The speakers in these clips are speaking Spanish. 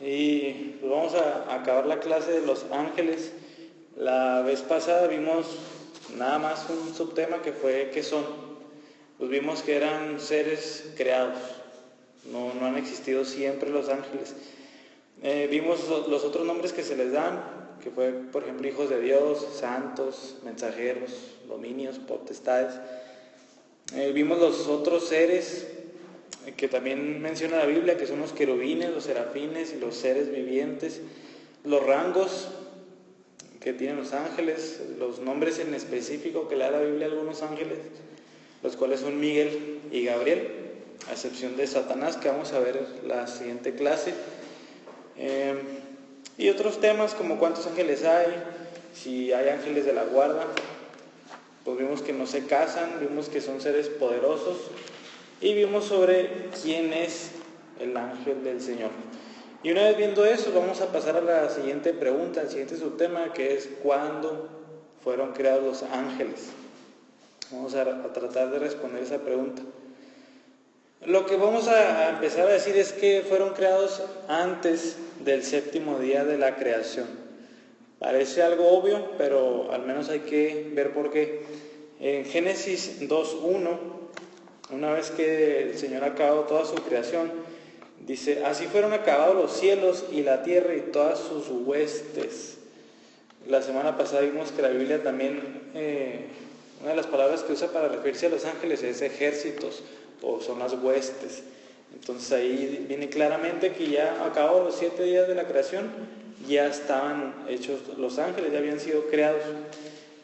Y pues vamos a acabar la clase de los ángeles. La vez pasada vimos nada más un subtema que fue ¿qué son? Pues vimos que eran seres creados, no han existido siempre los ángeles. Vimos los otros nombres que se les dan, que fue por ejemplo hijos de Dios, santos, mensajeros, dominios, potestades. Vimos los otros seres que también menciona la Biblia, que son los querubines, los serafines y los seres vivientes, los rangos que tienen los ángeles, los nombres en específico que le da la Biblia a algunos ángeles, los cuales son Miguel y Gabriel, a excepción de Satanás, que vamos a ver en la siguiente clase. Y otros temas como cuántos ángeles hay, si hay ángeles de la guarda. Pues vimos que no se casan, vimos que son seres poderosos y vimos sobre quién es el ángel del Señor. Y una vez viendo eso, vamos a pasar a la siguiente pregunta, al siguiente subtema, que es ¿cuándo fueron creados los ángeles? Vamos a tratar de responder esa pregunta. Lo que vamos a empezar a decir es que fueron creados antes del séptimo día de la creación. Parece algo obvio, pero al menos hay que ver por qué. En Génesis 2:1, una vez que el Señor ha acabado toda su creación, dice: así fueron acabados los cielos y la tierra y todas sus huestes. La semana pasada vimos que la Biblia también, una de las palabras que usa para referirse a los ángeles es ejércitos, o son las huestes. Entonces ahí viene claramente que ya acabados los 7 días de la creación, ya estaban hechos los ángeles, ya habían sido creados.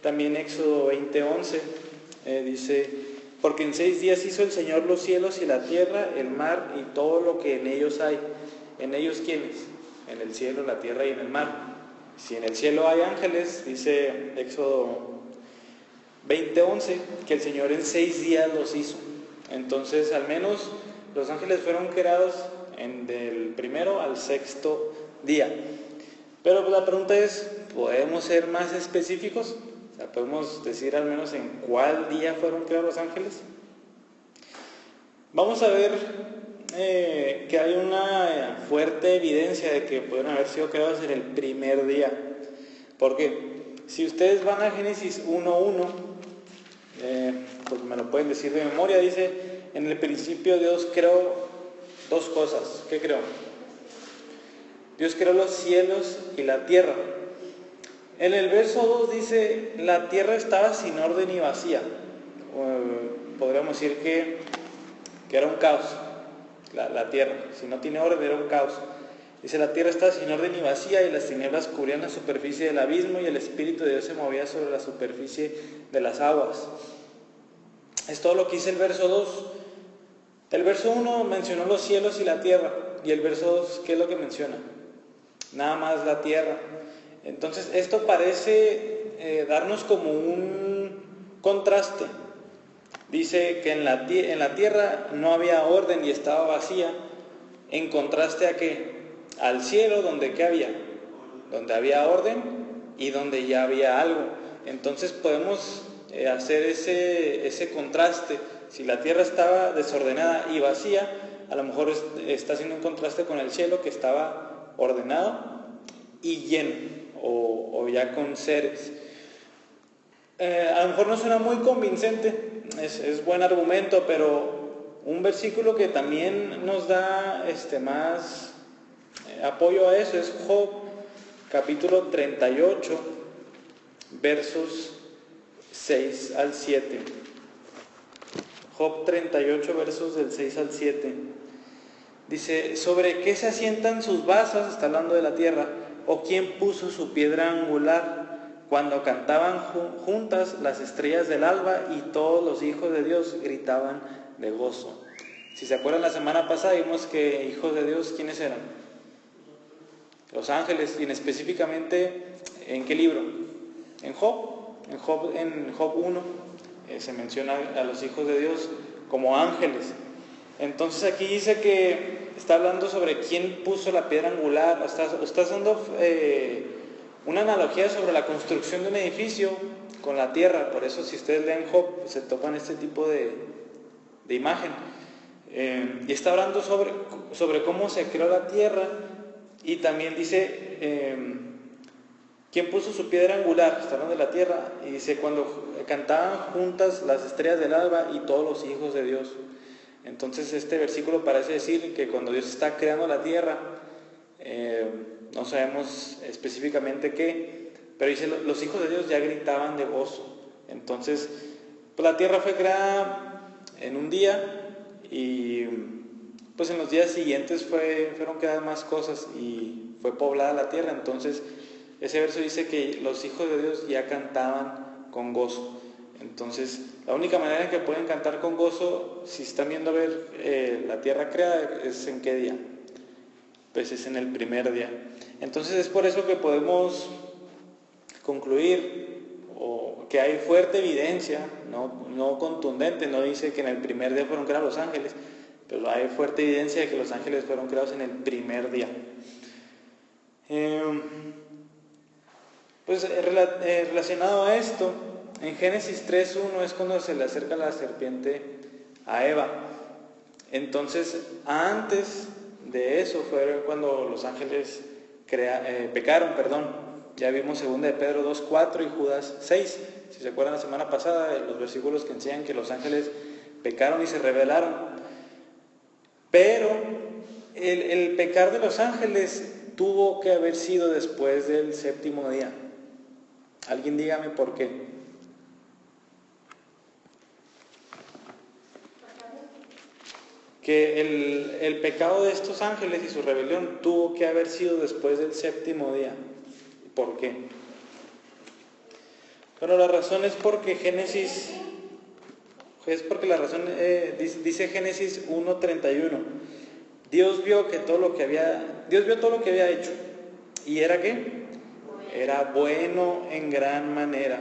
También Éxodo 20:11 dice: porque en 6 días hizo el Señor los cielos y la tierra, el mar y todo lo que en ellos hay. ¿En ellos quiénes? En el cielo, la tierra y en el mar. Si en el cielo hay ángeles, dice Éxodo 20:11, que el Señor en 6 días los hizo. Entonces al menos los ángeles fueron creados del primero al 6.º día. Pero pues la pregunta es, ¿podemos ser más específicos? O sea, ¿podemos decir al menos en cuál día fueron creados los ángeles? Vamos a ver que hay una fuerte evidencia de que pudieron haber sido creados en el primer día. Porque si ustedes van a Génesis 1:1, pues me lo pueden decir de memoria, dice: en el principio Dios creó 2 cosas. ¿Qué creó? Dios creó los cielos y la tierra. En el verso 2 dice: la tierra estaba sin orden y vacía. Podríamos decir que era un caos, la tierra. Si no tiene orden, era un caos. Dice: la tierra estaba sin orden y vacía, y las tinieblas cubrían la superficie del abismo, y el Espíritu de Dios se movía sobre la superficie de las aguas. Es todo lo que dice el verso 2. El verso 1 mencionó los cielos y la tierra, y el verso 2, ¿qué es lo que menciona? Nada más la tierra. Entonces esto parece darnos como un contraste. Dice que en la tierra no había orden y estaba vacía, en contraste a ¿qué? Al cielo, donde ¿qué había? Donde había orden y donde ya había algo. Entonces podemos hacer ese contraste. Si la tierra estaba desordenada y vacía, a lo mejor está haciendo un contraste con el cielo, que estaba ordenado y lleno, o ya con seres. A lo mejor no suena muy convincente, es buen argumento, pero un versículo que también nos da más apoyo a eso es Job, capítulo 38, versos 6 al 7. Job 38, versos del 6 al 7. Dice: ¿sobre qué se asientan sus basas? Está hablando de la tierra. ¿O quién puso su piedra angular? Cuando cantaban juntas las estrellas del alba, y todos los hijos de Dios gritaban de gozo. Si se acuerdan, la semana pasada vimos que hijos de Dios, ¿quiénes eran? Los ángeles. Y específicamente, ¿en qué libro? En Job 1 se menciona a los hijos de Dios como ángeles. Entonces aquí dice que está hablando sobre quién puso la piedra angular. Está haciendo una analogía sobre la construcción de un edificio con la tierra. Por eso, si ustedes leen Job, se topan este tipo de imagen. Y está hablando sobre cómo se creó la tierra Y también dice, ¿quién puso su piedra angular? Está hablando de la tierra. Y dice, cuando cantaban juntas las estrellas del alba y todos los hijos de Dios. Entonces este versículo parece decir que cuando Dios está creando la tierra, no sabemos específicamente qué, pero dice, los hijos de Dios ya gritaban de gozo. Entonces, pues la tierra fue creada en un día y pues en los días siguientes fueron creadas más cosas y fue poblada la tierra. Entonces ese verso dice que los hijos de Dios ya cantaban con gozo. Entonces la única manera en que pueden cantar con gozo, si están viendo a ver la tierra creada, es en qué día. Pues es en el primer día. Entonces es por eso que podemos concluir o que hay fuerte evidencia, no contundente, no dice que en el primer día fueron creados los ángeles, pero hay fuerte evidencia de que los ángeles fueron creados en el primer día. Pues relacionado a esto, en Génesis 3:1 es cuando se le acerca la serpiente a Eva. Entonces, antes de eso fue cuando los ángeles pecaron. Ya vimos 2 de Pedro 2:4 y Judas 6. Si se acuerdan la semana pasada, los versículos que enseñan que los ángeles pecaron y se rebelaron. Pero el pecar de los ángeles tuvo que haber sido después del séptimo día. Alguien dígame por qué. Que el pecado de estos ángeles y su rebelión tuvo que haber sido después del séptimo día. ¿Por qué? Bueno, la razón es porque dice Génesis 1:31. Dios vio todo lo que había hecho. ¿Y era qué? Era bueno en gran manera.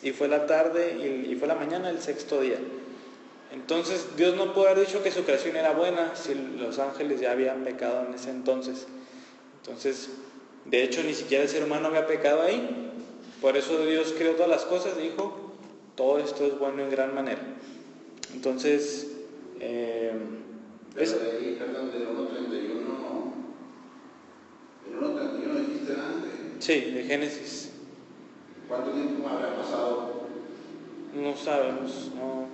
Y fue la tarde y fue la mañana el sexto día. Entonces Dios no puede haber dicho que su creación era buena si los ángeles ya habían pecado en ese entonces. Entonces, de hecho, ni siquiera el ser humano había pecado ahí. Por eso Dios creó todas las cosas y dijo, todo esto es bueno en gran manera. Entonces, pero de ahí, perdón, del 1:31, el 1:31 dijiste antes. Sí, de Génesis. ¿Cuánto tiempo habrá pasado? No sabemos, no.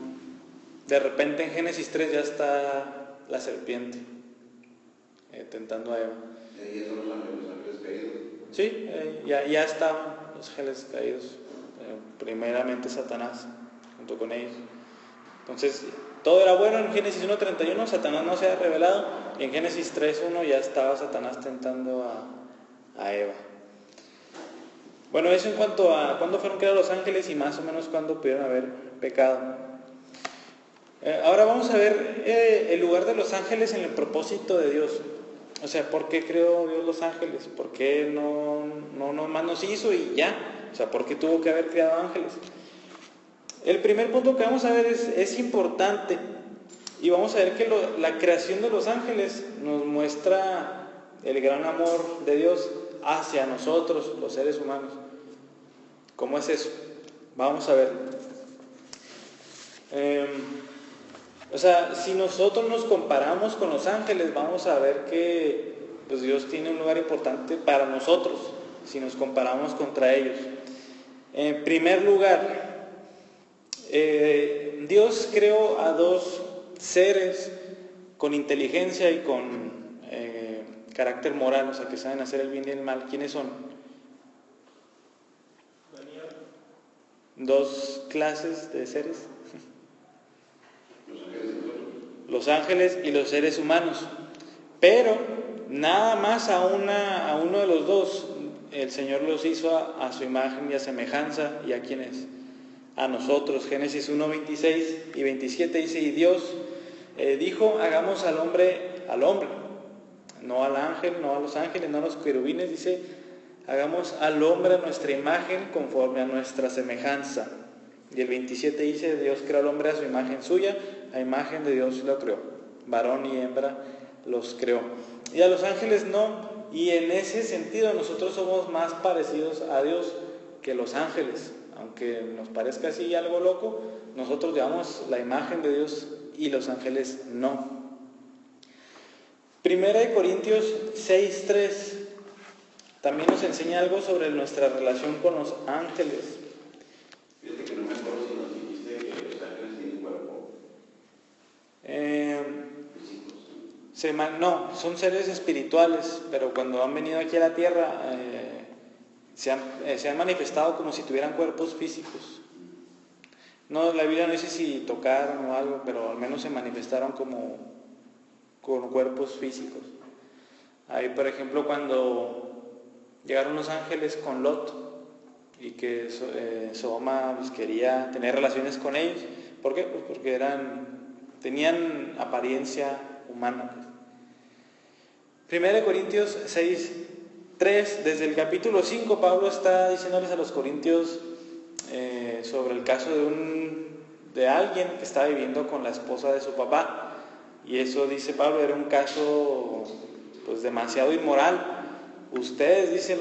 De repente en Génesis 3 ya está la serpiente tentando a Eva. ¿Y esos los ángeles caídos? Sí, ya estaban los ángeles caídos. Primeramente Satanás, junto con ellos. Entonces, todo era bueno en Génesis 1:31, Satanás no se ha revelado, y en Génesis 3:1 ya estaba Satanás tentando a Eva. Bueno, eso en cuanto a cuándo fueron creados los ángeles y más o menos cuándo pudieron haber pecado. Ahora vamos a ver el lugar de los ángeles en el propósito de Dios. O sea, ¿por qué creó Dios los ángeles? ¿Por qué no nomás nos hizo y ya? O sea, ¿por qué tuvo que haber creado ángeles? El primer punto que vamos a ver es importante. Y vamos a ver que la creación de los ángeles nos muestra el gran amor de Dios hacia nosotros, los seres humanos. ¿Cómo es eso? Vamos a ver. O sea, si nosotros nos comparamos con los ángeles, vamos a ver que pues Dios tiene un lugar importante para nosotros, si nos comparamos contra ellos. En primer lugar, Dios creó a dos seres con inteligencia y con carácter moral, o sea, que saben hacer el bien y el mal. ¿Quiénes son? Dos clases de seres. Los ángeles y los seres humanos. Pero nada más a uno de los dos el Señor los hizo a su imagen y a semejanza. ¿Y a quiénes? A nosotros. Génesis 1:26 y 27 dice, y Dios dijo, hagamos al hombre, no al ángel, no a los ángeles, no a los querubines, dice, hagamos al hombre a nuestra imagen conforme a nuestra semejanza. Y el 27 dice, Dios creó al hombre a su imagen suya, a imagen de Dios lo creó, varón y hembra los creó. Y a los ángeles no, y en ese sentido nosotros somos más parecidos a Dios que los ángeles. Aunque nos parezca así algo loco, nosotros llevamos la imagen de Dios y los ángeles no. Primera de Corintios 6:3 también nos enseña algo sobre nuestra relación con los ángeles. Fíjate que no me acuerdo si nos dijiste que los ángeles tienen cuerpo. No, son seres espirituales, pero cuando han venido aquí a la tierra se han manifestado como si tuvieran cuerpos físicos. No, la Biblia no dice si tocaron o algo, pero al menos se manifestaron como con cuerpos físicos. Ahí, por ejemplo, cuando llegaron los ángeles con Lot y que Sodoma pues, quería tener relaciones con ellos. ¿Por qué? Pues porque tenían apariencia humana. 1 Corintios 6:3, desde el capítulo 5, Pablo está diciéndoles a los corintios sobre el caso de alguien que estaba viviendo con la esposa de su papá. Y eso, dice Pablo, era un caso pues demasiado inmoral. Ustedes, dice,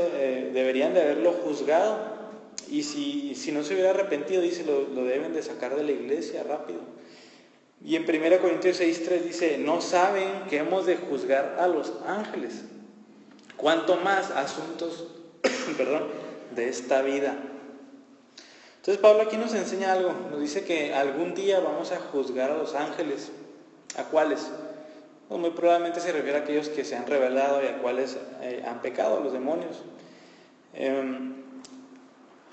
deberían de haberlo juzgado. Y si no se hubiera arrepentido, dice, lo deben de sacar de la iglesia rápido. Y en 1 Corintios 6:3 dice, no saben que hemos de juzgar a los ángeles, cuanto más asuntos de esta vida. Entonces Pablo aquí nos enseña algo, nos dice que algún día vamos a juzgar a los ángeles. ¿A cuáles? Pues muy probablemente se refiere a aquellos que se han rebelado y a cuáles han pecado, a los demonios.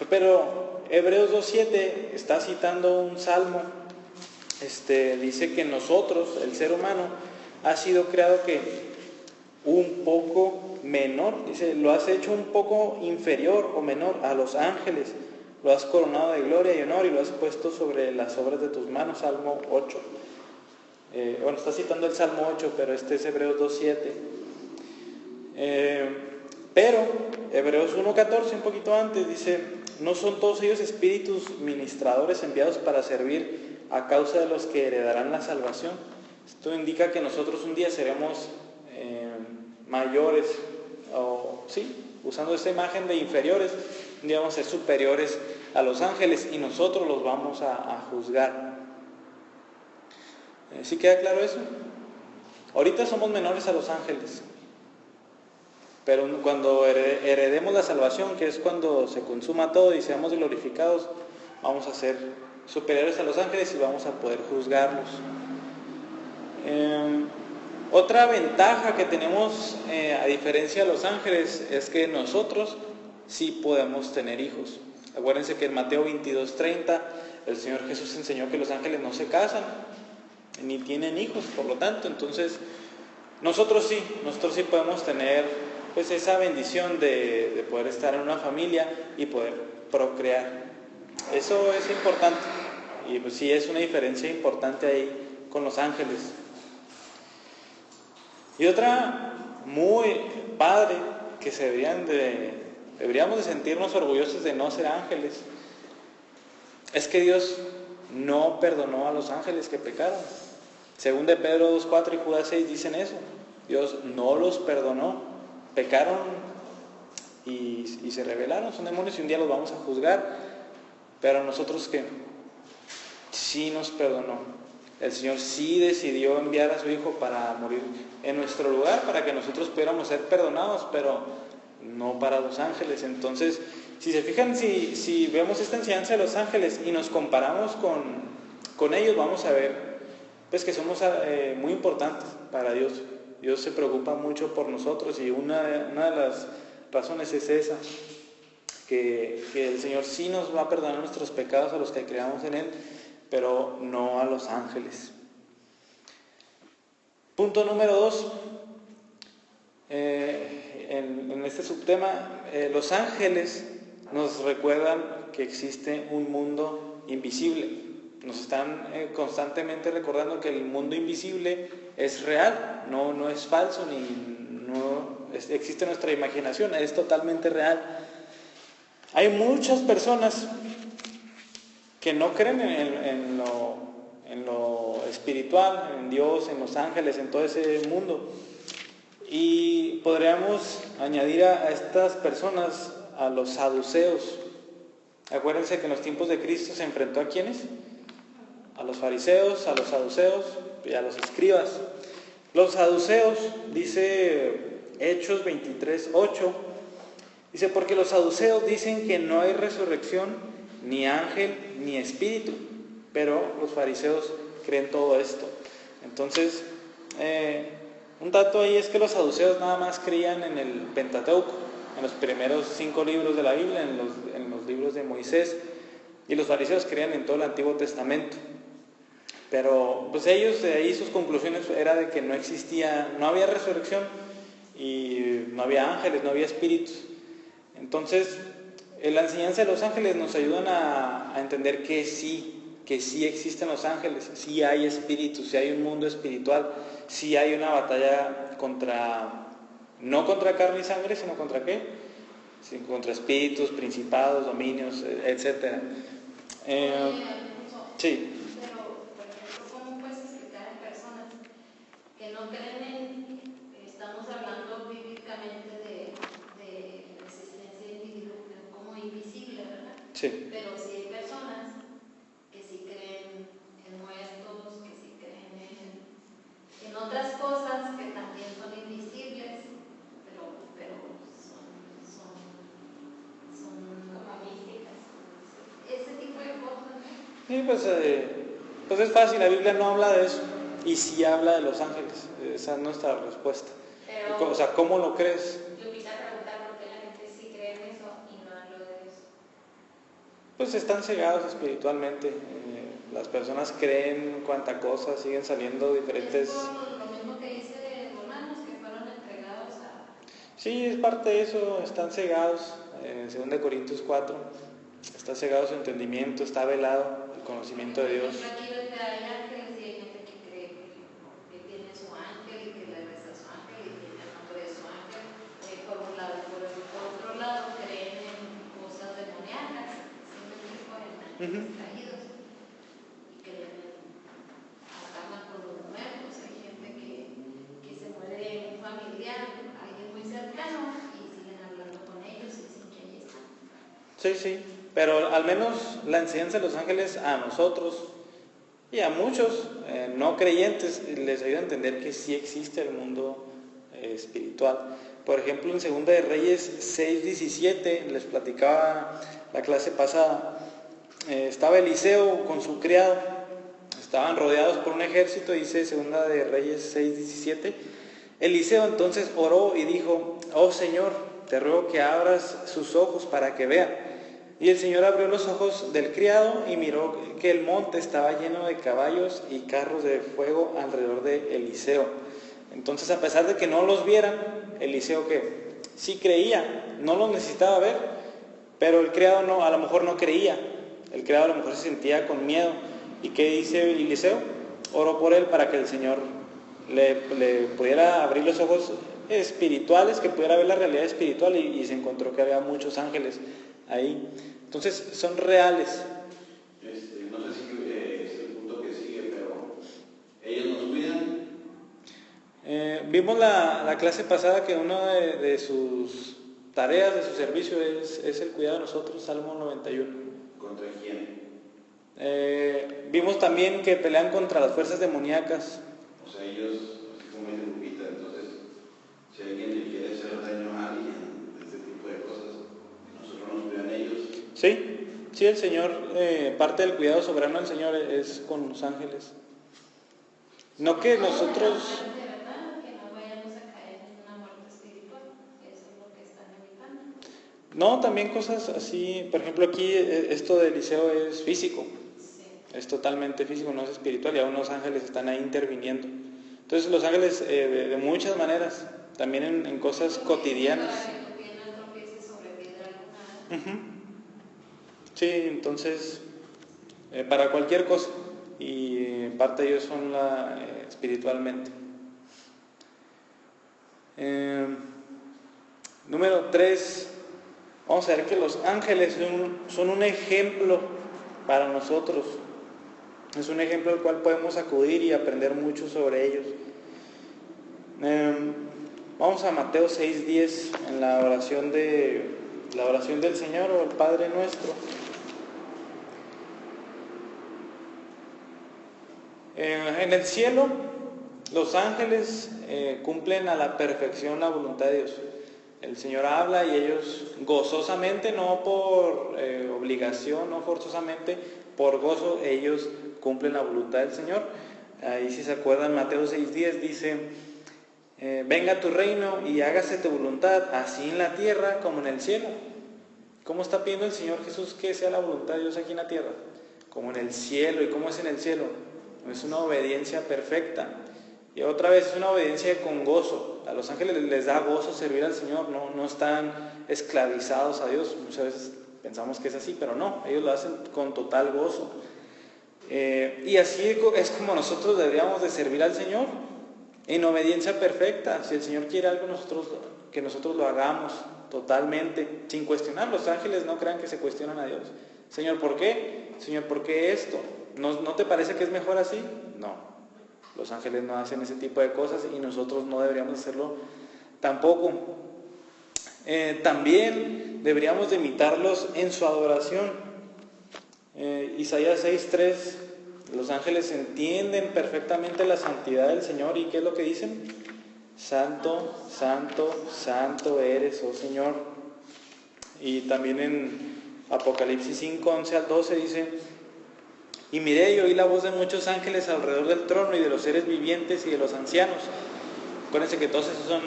Pero Hebreos 2:7 está citando un salmo. Dice que nosotros, el ser humano, ha sido creado que un poco menor, dice, lo has hecho un poco inferior o menor a los ángeles, lo has coronado de gloria y honor y lo has puesto sobre las obras de tus manos. Salmo 8. Está citando el Salmo 8, pero este es Hebreos 2:7. Pero Hebreos 1:14, un poquito antes, dice, ¿no son todos ellos espíritus ministradores enviados para servir a causa de los que heredarán la salvación? Esto indica que nosotros un día seremos mayores, usando esta imagen de inferiores, un día vamos a ser superiores a los ángeles y nosotros los vamos a juzgar. ¿Sí queda claro eso? Ahorita somos menores a los ángeles, pero cuando heredemos la salvación, que es cuando se consuma todo y seamos glorificados, vamos a ser superiores a los ángeles y vamos a poder juzgarlos. Otra ventaja que tenemos a diferencia de los ángeles es que nosotros sí podemos tener hijos. Acuérdense que en Mateo 22:30 el Señor Jesús enseñó que los ángeles no se casan ni tienen hijos, por lo tanto, entonces nosotros sí podemos tener pues esa bendición de poder estar en una familia y poder procrear. Eso es importante y pues sí es una diferencia importante ahí con los ángeles. Y otra muy padre que deberíamos de sentirnos orgullosos de no ser ángeles es que Dios no perdonó a los ángeles que pecaron. Según de Pedro 2:4 y Judas 6 dicen eso. Dios no los perdonó, pecaron y se rebelaron, son demonios y un día los vamos a juzgar. Pero nosotros que sí nos perdonó. El Señor sí decidió enviar a su Hijo para morir en nuestro lugar, para que nosotros pudiéramos ser perdonados, pero no para los ángeles. Entonces, si se fijan, si vemos esta enseñanza de los ángeles y nos comparamos con ellos, vamos a ver pues que somos muy importantes para Dios. Dios se preocupa mucho por nosotros y una de las razones es esa, que el Señor sí nos va a perdonar nuestros pecados a los que creamos en Él, pero no a los ángeles. Punto número 2. En este subtema, los ángeles nos recuerdan que existe un mundo invisible. Nos están constantemente recordando que el mundo invisible es real, no es falso, existe nuestra imaginación, es totalmente real. Hay muchas personas que no creen en lo espiritual, en Dios, en los ángeles, en todo ese mundo. Y podríamos añadir a estas personas a los saduceos. Acuérdense que en los tiempos de Cristo se enfrentó ¿a quiénes? A los fariseos, a los saduceos y a los escribas. Los saduceos, dice Hechos 23:8, dice, porque los saduceos dicen que no hay resurrección, ni ángel, ni espíritu, pero los fariseos creen todo esto. Entonces, un dato ahí es que los saduceos nada más creían en el Pentateuco, en los primeros 5 libros de la Biblia, en los libros de Moisés, y los fariseos creían en todo el Antiguo Testamento. Pero pues ellos, de ahí sus conclusiones era de que no existía, no había resurrección y no había ángeles, no había espíritus. Entonces, la enseñanza de los ángeles nos ayudan a entender que sí existen los ángeles, sí hay espíritus, sí hay un mundo espiritual, sí hay una batalla no contra carne y sangre, sino contra ¿qué? Sí, contra espíritus, principados, dominios, etc. Sí. Pero, por ejemplo, ¿cómo puedes explicar en personas que no creen estamos hablando bíblicamente de existencia como invisible, ¿verdad? Sí. Pero sí hay personas que sí creen en muertos, que sí creen en otras cosas que también son invisibles, pero son como místicas. Ese tipo de cosas, ¿no? Sí, pues es fácil, la Biblia no habla de eso, y sí habla de los ángeles, esa es nuestra respuesta. Pero, o sea, ¿cómo lo crees? Yo quise preguntar por qué la gente sí cree en eso y no hablo de eso. Pues están cegados espiritualmente, las personas creen cuánta cosa, siguen saliendo diferentes... Es por lo mismo que dice Romanos, que fueron entregados a... Sí, es parte de eso, están cegados, en 2 Corintios 4, está cegado su entendimiento, está velado el conocimiento de Dios. Aquí donde hay ángeles y hay gente que cree que tiene su ángel y que le reza a su ángel y tiene el nombre de su ángel, por un lado. Por otro lado, creen en cosas demoníacas, siempre tipo en ángeles caídos, y creen acaban con los muertos. Hay gente que se muere un familiar, alguien muy cercano, y siguen hablando con ellos y dicen que ahí están. Sí, pero al menos la enseñanza de los ángeles a nosotros y a muchos no creyentes les ayuda a entender que sí existe el mundo espiritual. Por ejemplo, en 2 de Reyes 6:17, les platicaba la clase pasada, estaba Eliseo con su criado, estaban rodeados por un ejército, dice 2 de Reyes 6:17. Eliseo entonces oró y dijo, oh Señor, te ruego que abras sus ojos para que vea. Y el Señor abrió los ojos del criado y miró que el monte estaba lleno de caballos y carros de fuego alrededor de Eliseo. Entonces, a pesar de que no los vieran, Eliseo que sí creía, no los necesitaba ver, pero el criado no, a lo mejor no creía. El criado a lo mejor se sentía con miedo. ¿Y qué dice Eliseo? Oró por él para que el Señor le pudiera abrir los ojos espirituales, que pudiera ver la realidad espiritual, y se encontró que había muchos ángeles ahí. Entonces son reales. No sé si es el punto que sigue, pero ellos nos cuidan. Vimos la clase pasada que una de sus tareas, de su servicio es el cuidado de nosotros, Salmo 91. ¿Contra quién? Vimos también que pelean contra las fuerzas demoníacas. O sea, ellos, así como dice Lupita, entonces, si alguien le quiere hacer daño a alguien, este tipo de cosas, nosotros nos cuidan ellos. Sí, el Señor, parte del cuidado soberano del Señor es con los ángeles. No que nosotros... De verdad, que no vayamos a caer en una muerte espiritual, eso es lo que están evitando. No, también cosas así, por ejemplo aquí esto de Eliseo es físico, es totalmente físico, no es espiritual, y aún los ángeles están ahí interviniendo. Entonces los ángeles de muchas maneras, también en cosas cotidianas. Sí, entonces para cualquier cosa, y parte de ellos son espiritualmente. Número 3, vamos a ver que los ángeles son un ejemplo para nosotros. Es un ejemplo al cual podemos acudir y aprender mucho sobre ellos. Vamos a Mateo 6:10 en la oración del Señor o el Padre Nuestro. En el cielo los ángeles cumplen a la perfección la voluntad de Dios. El Señor habla y ellos gozosamente, no por obligación, no forzosamente, por gozo, ellos cumplen la voluntad del Señor. Ahí si se acuerdan, Mateo 6:10 dice, venga tu reino y hágase tu voluntad, así en la tierra como en el cielo. ¿Cómo está pidiendo el Señor Jesús que sea la voluntad de Dios aquí en la tierra? Como en el cielo. ¿Y cómo es en el cielo? Es una obediencia perfecta. Y otra vez es una obediencia con gozo. A los ángeles les da gozo servir al Señor, no están esclavizados a Dios. Muchas veces pensamos que es así, pero no, ellos lo hacen con total gozo. Y así es como nosotros deberíamos de servir al Señor, en obediencia perfecta. Si el Señor quiere algo, que nosotros lo hagamos totalmente, sin cuestionar. Los ángeles no crean que se cuestionan a Dios. Señor, ¿por qué? Señor, ¿por qué esto? ¿No te parece que es mejor así? No. Los ángeles no hacen ese tipo de cosas y nosotros no deberíamos hacerlo tampoco. También deberíamos de imitarlos en su adoración. Isaías 6:3, los ángeles entienden perfectamente la santidad del Señor. ¿Y qué es lo que dicen? Santo, santo, santo eres, oh Señor. Y también en Apocalipsis 5:11-12 dice, y miré y oí la voz de muchos ángeles alrededor del trono y de los seres vivientes y de los ancianos. Acuérdense que todos esos son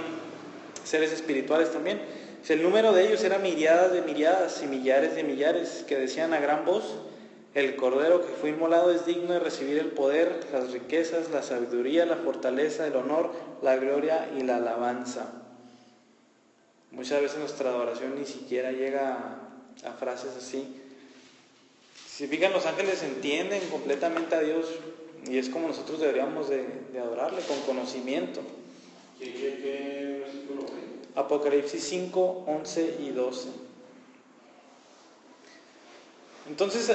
seres espirituales también. El número de ellos era miriadas de miriadas y millares de millares, que decían a gran voz, el Cordero que fue inmolado es digno de recibir el poder, las riquezas, la sabiduría, la fortaleza, el honor, la gloria y la alabanza. Muchas veces nuestra adoración ni siquiera llega a frases así. Si fijan, los ángeles entienden completamente a Dios y es como nosotros deberíamos de adorarle, con conocimiento. ¿Qué versículo fue? Apocalipsis 5, 11 y 12. Entonces,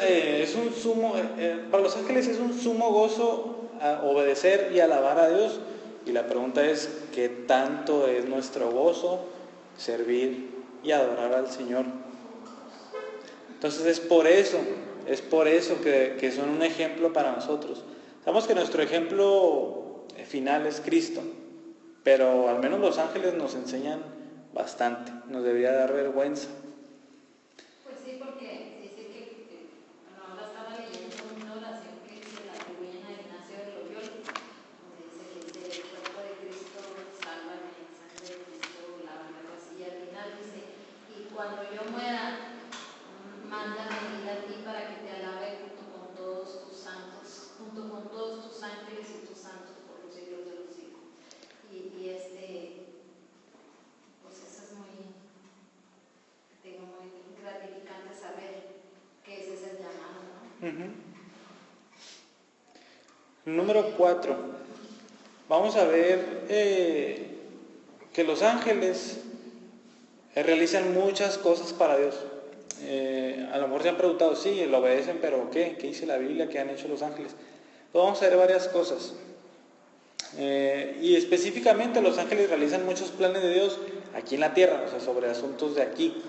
para los ángeles es un sumo gozo obedecer y alabar a Dios. Y la pregunta es, ¿qué tanto es nuestro gozo servir y adorar al Señor? Entonces es por eso que son un ejemplo para nosotros. Sabemos que nuestro ejemplo final es Cristo, pero al menos los ángeles nos enseñan bastante, nos debería dar vergüenza. Pues sí, porque dice que ahora estaba leyendo una oración que se la atribuyen a Ignacio de Loyola, donde dice, el cuerpo de Cristo, sálvame, sangre de Cristo, lávame, así, al final dice, y cuando yo muera, mándame ir a ti para que te alabe junto con todos tus santos, junto con todos tus ángeles y tus santos por los siglos de los siglos. Pues eso es muy gratificante saber que ese es el llamado, ¿no? Número 4. Vamos a ver que los ángeles realizan muchas cosas para Dios. A lo mejor se han preguntado, sí, lo obedecen, pero ¿qué? ¿Qué dice la Biblia? ¿Qué han hecho los ángeles? Pues vamos a ver varias cosas. Y específicamente los ángeles realizan muchos planes de Dios aquí en la tierra, o sea, sobre asuntos de aquí.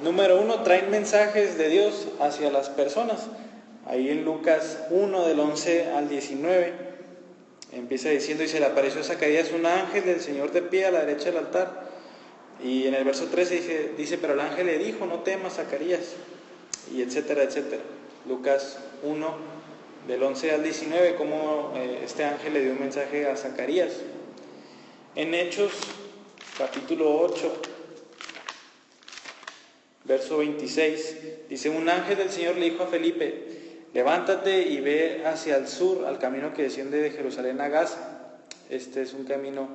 Número 1, traen mensajes de Dios hacia las personas. Ahí en Lucas 1, del 11 al 19, empieza diciendo, y se le apareció a Zacarías un ángel del Señor de pie a la derecha del altar. Y en el verso 13 dice, pero el ángel le dijo, no temas, Zacarías, y etcétera, etcétera. Lucas 1, del 11 al 19, cómo este ángel le dio un mensaje a Zacarías. En Hechos, capítulo 8, verso 26, dice, un ángel del Señor le dijo a Felipe, levántate y ve hacia el sur, al camino que desciende de Jerusalén a Gaza. Este es un camino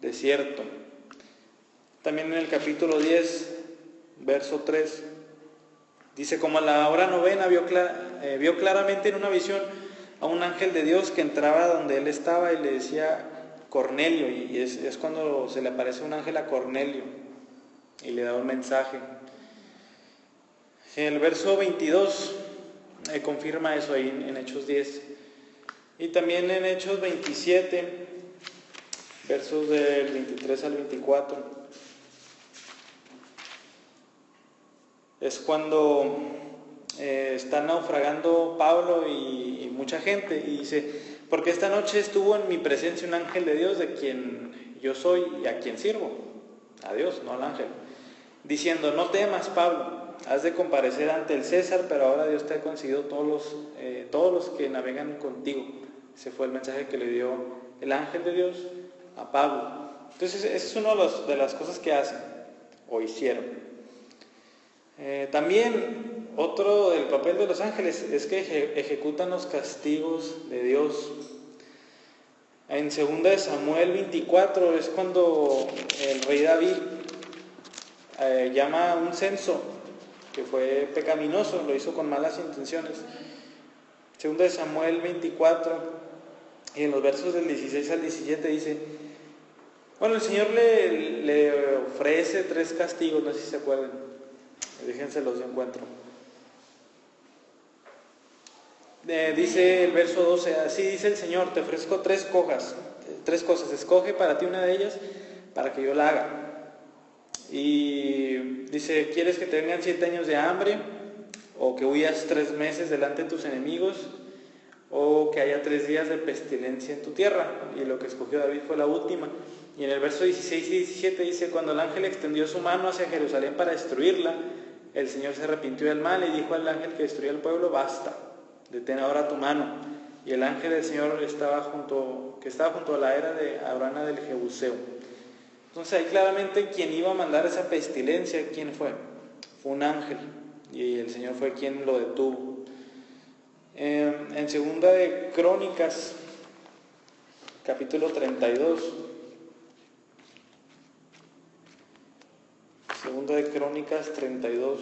desierto. También en el capítulo 10, verso 3, dice, como a la hora novena vio claramente en una visión a un ángel de Dios que entraba donde él estaba y le decía Cornelio, y es cuando se le aparece un ángel a Cornelio y le da un mensaje. En el verso 22 confirma eso ahí en Hechos 10. Y también en Hechos 27, versos del 23 al 24. Es cuando está naufragando Pablo y mucha gente, y dice, porque esta noche estuvo en mi presencia un ángel de Dios, de quien yo soy y a quien sirvo, a Dios, no al ángel, diciendo: no temas, Pablo, has de comparecer ante el César, pero ahora Dios te ha concedido todos los que navegan contigo. Ese fue el mensaje que le dio el ángel de Dios a Pablo. Entonces, esa es una de las cosas que hacen o hicieron. También otro del papel de los ángeles es que ejecutan los castigos de Dios. En 2 Samuel 24 es cuando el rey David llama a un censo que fue pecaminoso, lo hizo con malas intenciones. 2 Samuel 24, y en los versos del 16 al 17 dice: bueno, el Señor le ofrece 3 castigos, no sé si se acuerdan, déjense los encuentro. Dice el verso 12: así dice el Señor, te ofrezco 3 cosas, escoge para ti una de ellas para que yo la haga. Y dice: ¿quieres que te vengan 7 años de hambre? ¿O que huyas 3 meses delante de tus enemigos? ¿O que haya 3 días de pestilencia en tu tierra? Y lo que escogió David fue la última. Y en el verso 16 y 17 dice: cuando el ángel extendió su mano hacia Jerusalén para destruirla, el Señor se arrepintió del mal y dijo al ángel que destruía el pueblo: basta, detén ahora tu mano. Y el ángel del Señor estaba junto a la era de Abrana del Jebuseo. Entonces ahí claramente quien iba a mandar esa pestilencia, ¿quién fue? Fue un ángel, y el Señor fue quien lo detuvo. En 2 de Crónicas, capítulo 32, 2 de Crónicas 32,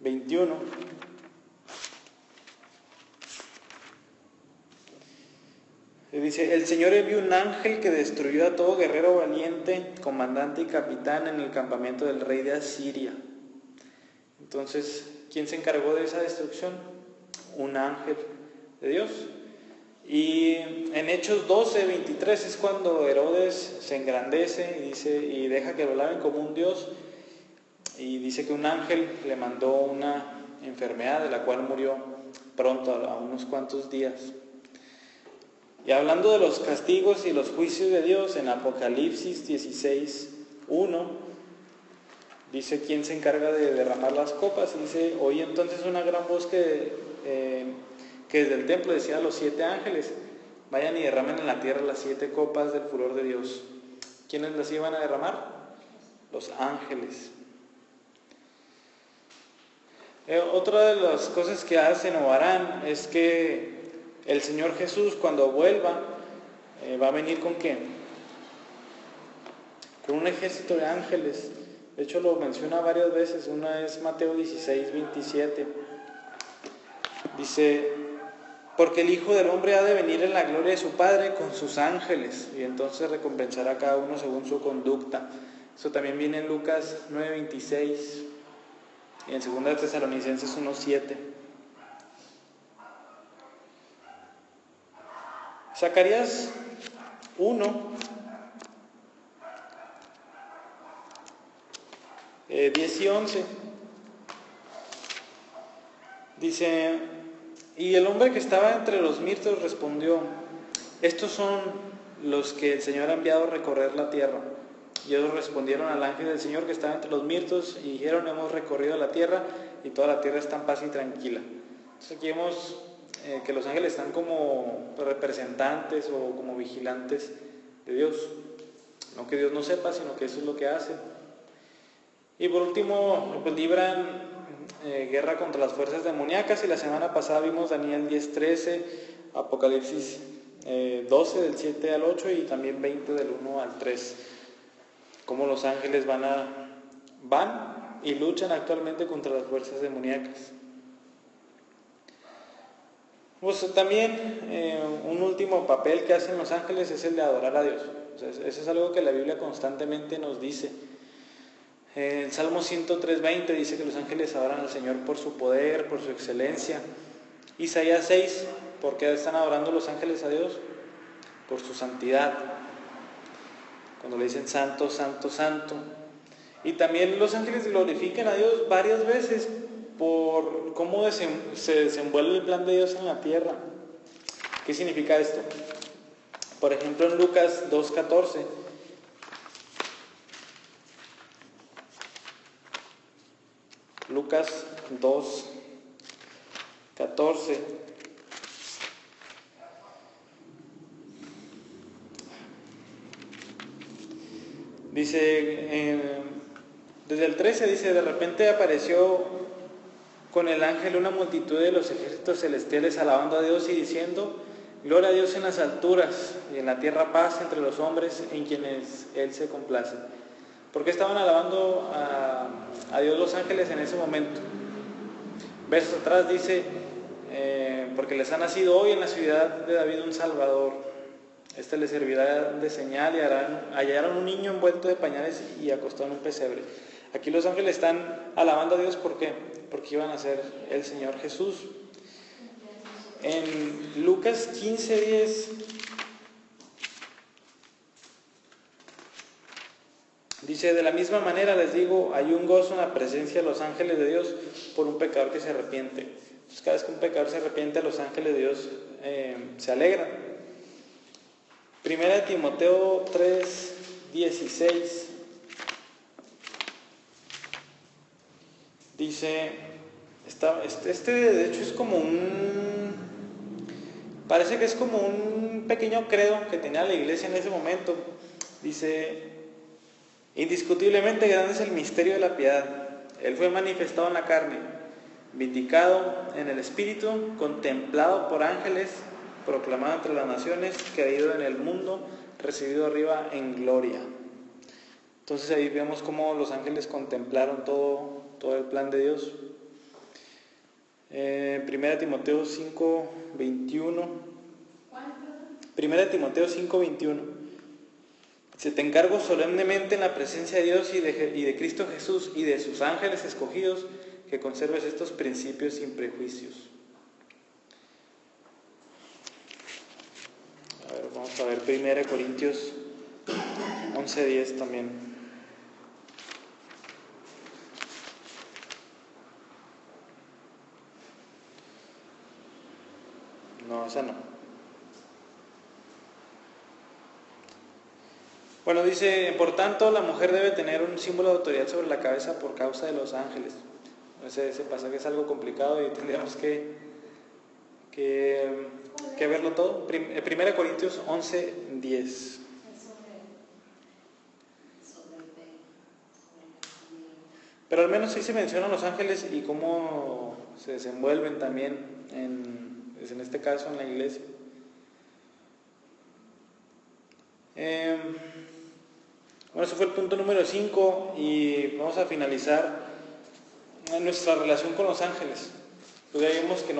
21, dice: el Señor envió un ángel que destruyó a todo guerrero valiente, comandante y capitán en el campamento del rey de Asiria. Entonces, ¿quién se encargó de esa destrucción? Un ángel de Dios. Y en Hechos 12, 23 es cuando Herodes se engrandece y dice, y deja que lo alaben como un dios, y dice que un ángel le mandó una enfermedad de la cual murió pronto, a unos cuantos días. Y hablando de los castigos y los juicios de Dios, en Apocalipsis 16, 1 dice: ¿quién se encarga de derramar las copas? Y dice: oí entonces una gran voz que desde el templo decía a los 7 ángeles: vayan y derramen en la tierra las 7 copas del furor de Dios. ¿Quiénes las iban a derramar? Los ángeles. Otra de las cosas que hacen o harán es que el Señor Jesús, cuando vuelva, va a venir ¿con qué? Con un ejército de ángeles. De hecho lo menciona varias veces. Una es Mateo 16, 27. Dice: porque el Hijo del Hombre ha de venir en la gloria de su Padre con sus ángeles, y entonces recompensará a cada uno según su conducta. Eso también viene en Lucas 9, 26 y en 2 Tesalonicenses 1, 7. Zacarías 1, 10 y 11 dice: y el hombre que estaba entre los mirtos respondió: estos son los que el Señor ha enviado a recorrer la tierra. Y ellos respondieron al ángel del Señor que estaba entre los mirtos y dijeron: hemos recorrido la tierra y toda la tierra está en paz y tranquila. Entonces aquí vemos que los ángeles están como representantes o como vigilantes de Dios. No que Dios no sepa, sino que eso es lo que hacen. Y por último, pues libran guerra contra las fuerzas demoníacas, y la semana pasada vimos Daniel 10:13, Apocalipsis 12 del 7 al 8 y también 20 del 1 al 3, cómo los ángeles van y luchan actualmente contra las fuerzas demoníacas. Pues también un último papel que hacen los ángeles es el de adorar a Dios. O sea, eso es algo que la Biblia constantemente nos dice. En Salmo 103:20 dice que los ángeles adoran al Señor por su poder, por su excelencia. Isaías 6, ¿por qué están adorando los ángeles a Dios? Por su santidad. Cuando le dicen santo, santo, santo. Y también los ángeles glorifican a Dios varias veces por cómo se desenvuelve el plan de Dios en la tierra. ¿Qué significa esto? Por ejemplo, en Lucas 2:14. Lucas 2:14. Dice, desde el 13 dice, de repente apareció con el ángel una multitud de los ejércitos celestiales alabando a Dios y diciendo: gloria a Dios en las alturas y en la tierra paz entre los hombres en quienes Él se complace. ¿Por qué estaban alabando a Dios los ángeles en ese momento? Versos atrás dice, porque les ha nacido hoy en la ciudad de David un Salvador. Este les servirá de señal y hallaron un niño envuelto de pañales y acostado en un pesebre. Aquí los ángeles están alabando a Dios, ¿por qué? Porque iban a ser el Señor Jesús. En Lucas 15:10 dice, de la misma manera les digo, hay un gozo en la presencia de los ángeles de Dios por un pecador que se arrepiente. Entonces, cada vez que un pecador se arrepiente, los ángeles de Dios se alegran. Primera de Timoteo 3:16 dice, de hecho es como parece que es como un pequeño credo que tenía la iglesia en ese momento. Dice, indiscutiblemente grande es el misterio de la piedad. Él fue manifestado en la carne, vindicado en el espíritu, contemplado por ángeles, proclamado entre las naciones, creído en el mundo, recibido arriba en gloria. Entonces ahí vemos cómo los ángeles contemplaron todo el plan de Dios. Primera Timoteo 5:21. Primera Timoteo 5:21. Se te encargo solemnemente en la presencia de Dios y de Cristo Jesús y de sus ángeles escogidos, que conserves estos principios sin prejuicios. A ver, vamos a ver 1 Corintios 11:10 también. No, esa no. Bueno, dice, por tanto, la mujer debe tener un símbolo de autoridad sobre la cabeza por causa de los ángeles. Ese pasaje es algo complicado y tendríamos que verlo todo. 1 Corintios 11:10. Pero al menos sí se mencionan los ángeles y cómo se desenvuelven también en este caso en la iglesia. Bueno, ese fue el punto número 5 y vamos a finalizar nuestra relación con los ángeles. Pues ya vimos que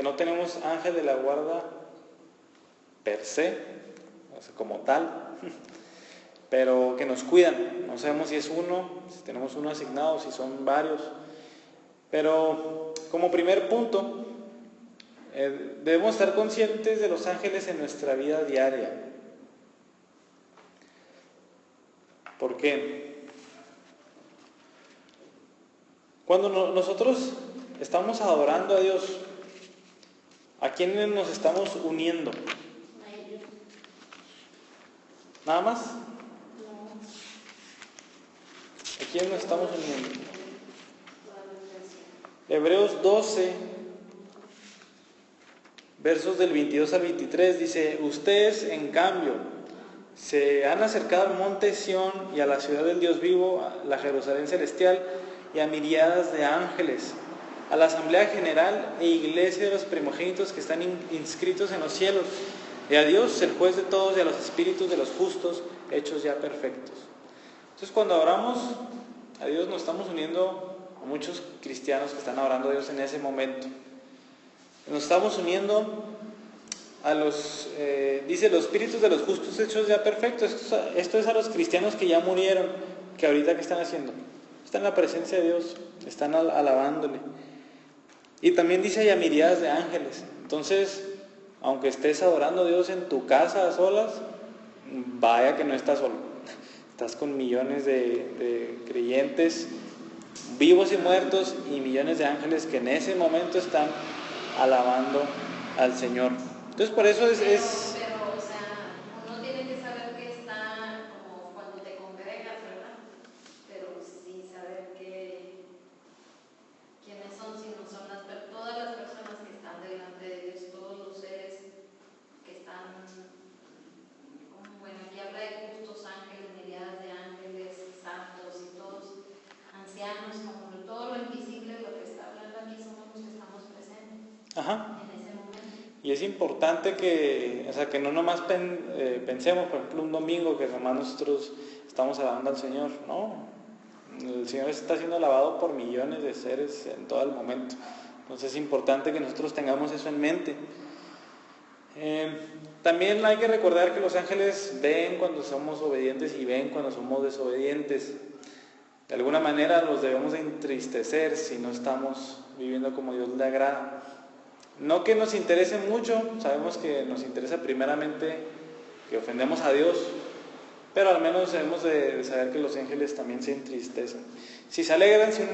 no tenemos ángel de la guarda per se, o sea, como tal, pero que nos cuidan. No sabemos si es uno, si tenemos uno asignado, si son varios. Pero como primer punto, debemos estar conscientes de los ángeles en nuestra vida diaria. ¿Por qué? Cuando nosotros estamos adorando a Dios, ¿a quiénes nos estamos uniendo? ¿Nada más? ¿A quiénes nos estamos uniendo? Hebreos 12, versos del 22 al 23, dice, ustedes en cambio se han acercado al monte Sión y a la ciudad del Dios vivo, a la Jerusalén celestial y a miriadas de ángeles, a la asamblea general e iglesia de los primogénitos que están inscritos en los cielos, y a Dios, el juez de todos, y a los espíritus de los justos, hechos ya perfectos. Entonces, cuando oramos a Dios, nos estamos uniendo a muchos cristianos que están orando a Dios en ese momento. Nos estamos uniendo a dice, los espíritus de los justos hechos ya perfectos. Esto es a los cristianos que ya murieron, que ahorita ¿qué están haciendo? Están en la presencia de Dios, están alabándole. Y también dice, hay miriadas de ángeles. Entonces, aunque estés adorando a Dios en tu casa a solas, vaya que no estás solo. Estás con millones de creyentes, vivos y muertos, y millones de ángeles que en ese momento están alabando al Señor. Entonces por eso es Pero, o sea, uno tiene que saber que está como cuando te congregas, ¿verdad? Pero sí saber quiénes son, si no son todas las personas que están delante de Dios, todos los seres que están, bueno, aquí habla de justos ángeles, miriadas de ángeles, santos y todos, ancianos, como todo lo invisible, lo que está hablando aquí somos los que estamos presentes. Ajá. En ese momento. Y es importante que, o sea, que no nomás pensemos, por ejemplo, un domingo que nomás nosotros estamos alabando al Señor, no. El Señor está siendo alabado por millones de seres en todo el momento. Entonces es importante que nosotros tengamos eso en mente. También hay que recordar que los ángeles ven cuando somos obedientes y ven cuando somos desobedientes. De alguna manera los debemos de entristecer si no estamos viviendo como Dios le agrada. No que nos interese mucho, sabemos que nos interesa primeramente que ofendemos a Dios, pero al menos debemos de saber que los ángeles también se entristecen. Si se alegran, si un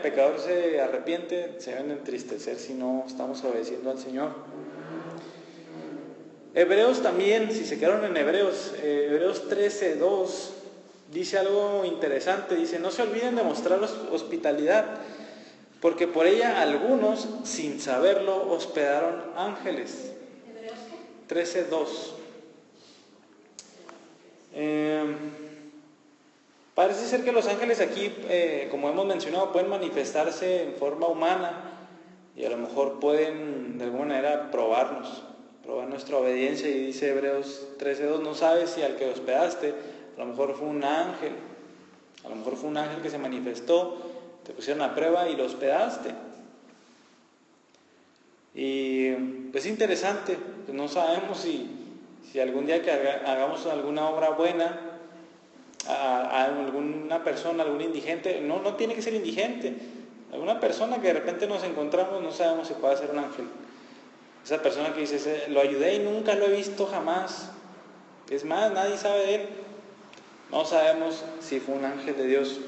pecador se arrepiente, se deben entristecer si no estamos obedeciendo al Señor. Hebreos también, si se quedaron en Hebreos 13:2, dice algo interesante, dice: no se olviden de mostrar hospitalidad, porque por ella algunos, sin saberlo, hospedaron ángeles. ¿Hebreos qué? 13:2. Parece ser que los ángeles aquí, como hemos mencionado, pueden manifestarse en forma humana y a lo mejor pueden de alguna manera probar nuestra obediencia. Y dice Hebreos 13:2, no sabes si al que hospedaste a lo mejor fue un ángel, que se manifestó, te pusieron a prueba y lo hospedaste. Y pues interesante, pues no sabemos si algún día que hagamos alguna obra buena a alguna persona, algún indigente, no tiene que ser indigente, alguna persona que de repente nos encontramos, no sabemos si puede ser un ángel. Esa persona que dice, lo ayudé y nunca lo he visto jamás, es más, nadie sabe de él, no sabemos si fue un ángel de Dios.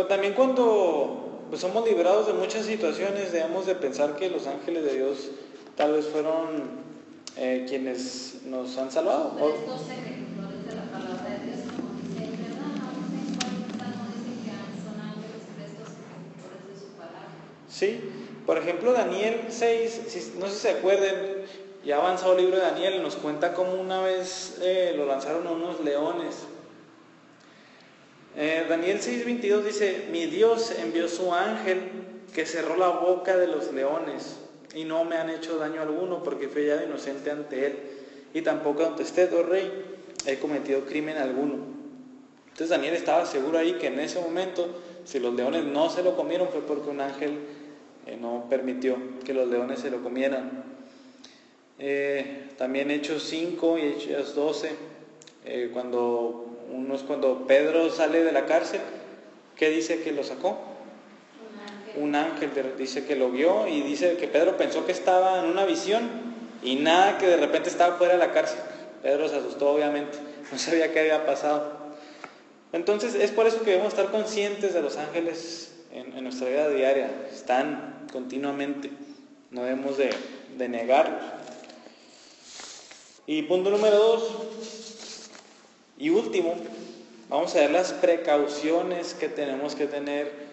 También cuando pues, somos librados de muchas situaciones, debemos de pensar que los ángeles de Dios tal vez fueron quienes nos han salvado. Estos ejecutores de la palabra de Dios, como dice, ¿verdad? No sé cuál salmo dice que son ángeles prestos ejecutores de su palabra. Sí, por ejemplo Daniel 6, no sé si se acuerden, ya avanzado el libro de Daniel, nos cuenta cómo una vez lo lanzaron a unos leones. Daniel 6:22 dice: mi Dios envió su ángel que cerró la boca de los leones y no me han hecho daño alguno, porque fui hallado inocente ante él, y tampoco ante usted, oh rey, he cometido crimen alguno. Entonces Daniel estaba seguro ahí que en ese momento, si los leones no se lo comieron, fue porque un ángel no permitió que los leones se lo comieran. También Hechos 5 y Hechos 12, cuando Pedro sale de la cárcel, ¿qué dice que lo sacó? Un ángel dice que lo vio, y dice que Pedro pensó que estaba en una visión y nada, que de repente estaba fuera de la cárcel. Pedro se asustó, obviamente, no sabía qué había pasado. Entonces es por eso que debemos estar conscientes de los ángeles en nuestra vida diaria. Están continuamente, no debemos de negarlos. Y punto número 2 y último, vamos a ver las precauciones que tenemos que tener